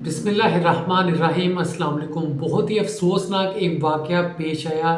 बिस्मिल्लाहिर्रहमानिर्रहीम अस्सलाम वालेकुम। बहुत ही अफसोसनाक एक वाक़या पेश आया।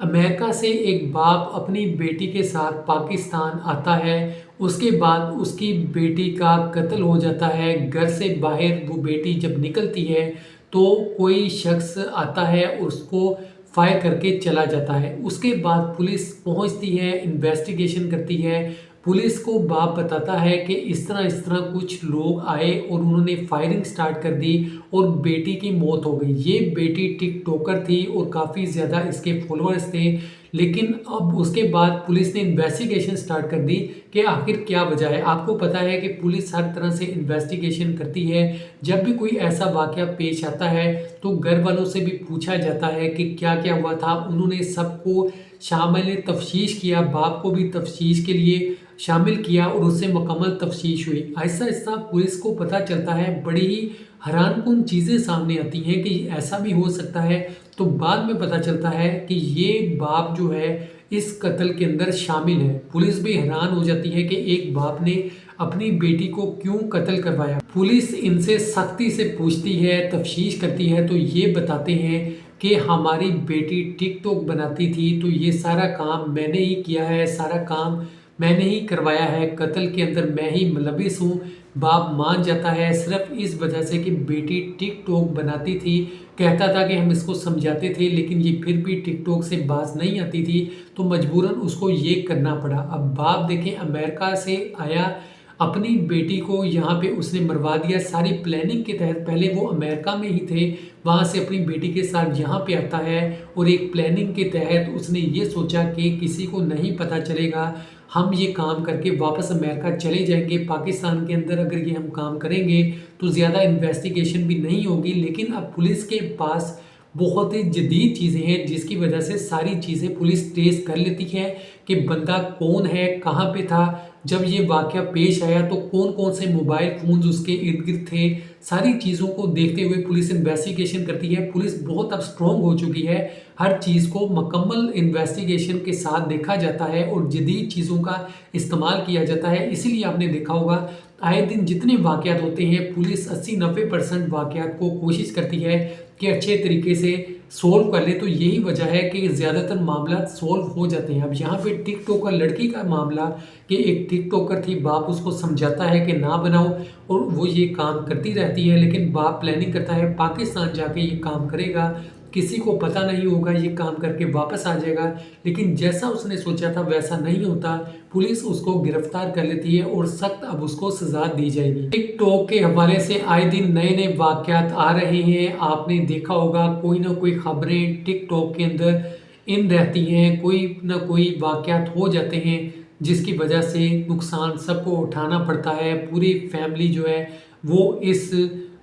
अमेरिका से एक बाप अपनी बेटी के साथ पाकिस्तान आता है। उसके बाद उसकी बेटी का कत्ल हो जाता है। घर से बाहर वो बेटी जब निकलती है तो कोई शख्स आता है, उसको फायर करके चला जाता है। उसके बाद पुलिस पहुंचती है, इन्वेस्टिगेशन करती है। पुलिस को बाप बताता है कि इस तरह कुछ लोग आए और उन्होंने फायरिंग स्टार्ट कर दी और बेटी की मौत हो गई। ये बेटी टिकटॉकर थी और काफ़ी ज़्यादा इसके फॉलोअर्स थे। लेकिन अब उसके बाद पुलिस ने इन्वेस्टिगेशन स्टार्ट कर दी कि आखिर क्या वजह है। आपको पता है कि पुलिस हर तरह से इन्वेस्टिगेशन करती है। जब भी कोई ऐसा वाक़या पेश आता है तो घर वालों से भी पूछा जाता है कि क्या क्या हुआ था। उन्होंने सबको शामिल तफ्तीश किया, बाप को भी तफ्तीश के लिए शामिल किया और उससे मुकम्मल तफ्तीश हुई। आहिस्ता आहिस्ता पुलिस को पता चलता है, बड़ी ही हैरानकुन चीज़ें सामने आती हैं कि ऐसा भी हो सकता है। तो बाद में पता चलता है कि ये बाप जो है इस कत्ल के अंदर शामिल है। पुलिस भी हैरान हो जाती है कि एक बाप ने अपनी बेटी को क्यों कत्ल करवाया। पुलिस इनसे सख्ती से पूछती है, तफ्तीश करती है, तो ये बताते हैं कि हमारी बेटी टिकटॉक बनाती थी, तो ये सारा काम मैंने ही किया है, सारा काम मैंने ही करवाया है, कत्ल के अंदर मैं ही मुलविस हूँ। बाप मान जाता है सिर्फ इस वजह से कि बेटी टिकटॉक बनाती थी। कहता था कि हम इसको समझाते थे लेकिन ये फिर भी टिकटॉक से बाज नहीं आती थी, तो मजबूरन उसको ये करना पड़ा। अब बाप देखें, अमेरिका से आया, अपनी बेटी को यहाँ पे उसने मरवा दिया। सारी प्लानिंग के तहत पहले वो अमेरिका में ही थे, वहाँ से अपनी बेटी के साथ यहाँ पे आता है और एक प्लानिंग के तहत उसने ये सोचा कि किसी को नहीं पता चलेगा, हम ये काम करके वापस अमेरिका चले जाएंगे। पाकिस्तान के अंदर अगर ये हम काम करेंगे तो ज़्यादा इन्वेस्टिगेशन भी नहीं होगी। लेकिन अब पुलिस के पास बहुत ही जदीद चीज़ें हैं जिसकी वजह से सारी चीज़ें पुलिस ट्रेस कर लेती है कि बंदा कौन है, कहाँ पे था, जब ये वाक़या पेश आया तो कौन कौन से मोबाइल फ़ोन्स उसके इर्द गिर्द थे। सारी चीज़ों को देखते हुए पुलिस इन्वेस्टिगेशन करती है। पुलिस बहुत अब स्ट्रॉन्ग हो चुकी है, हर चीज़ को मुकम्मल इन्वेस्टिगेशन के साथ देखा जाता है और जदीद चीज़ों का इस्तेमाल किया जाता है। इसीलिए आपने देखा होगा आए दिन जितने वाक़यात होते हैं पुलिस 80-90% वाक़यात को कोशिश करती है कि अच्छे तरीके से सोल्व कर ले। तो यही वजह है कि ज़्यादातर मामला सोल्व हो जाते हैं। अब यहाँ पे टिकटॉकर लड़की का मामला कि एक टिकटॉकर थी, बाप उसको समझाता है कि ना बनाओ और वो ये काम करती रहती है। लेकिन बाप प्लानिंग करता है पाकिस्तान जाके ये काम करेगा, किसी को पता नहीं होगा, ये काम करके वापस आ जाएगा। लेकिन जैसा उसने सोचा था वैसा नहीं होता। पुलिस उसको गिरफ्तार कर लेती है और सख्त अब उसको सजा दी जाएगी। टिकटॉक के हवाले से आए दिन नए नए वाक़यात आ रहे हैं। आपने देखा होगा कोई ना कोई खबरें टिकटॉक के अंदर इन रहती हैं, कोई ना कोई वाक़यात हो जाते हैं जिसकी वजह से नुकसान सबको उठाना पड़ता है। पूरी फैमिली जो है वो इस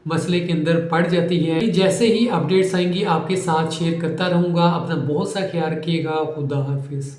मसले के अंदर पड़ जाती है। जैसे ही अपडेट्स आएंगी आपके साथ शेयर करता रहूँगा। अपना बहुत सा ख्याल रखिएगा। खुदा हाफिज़।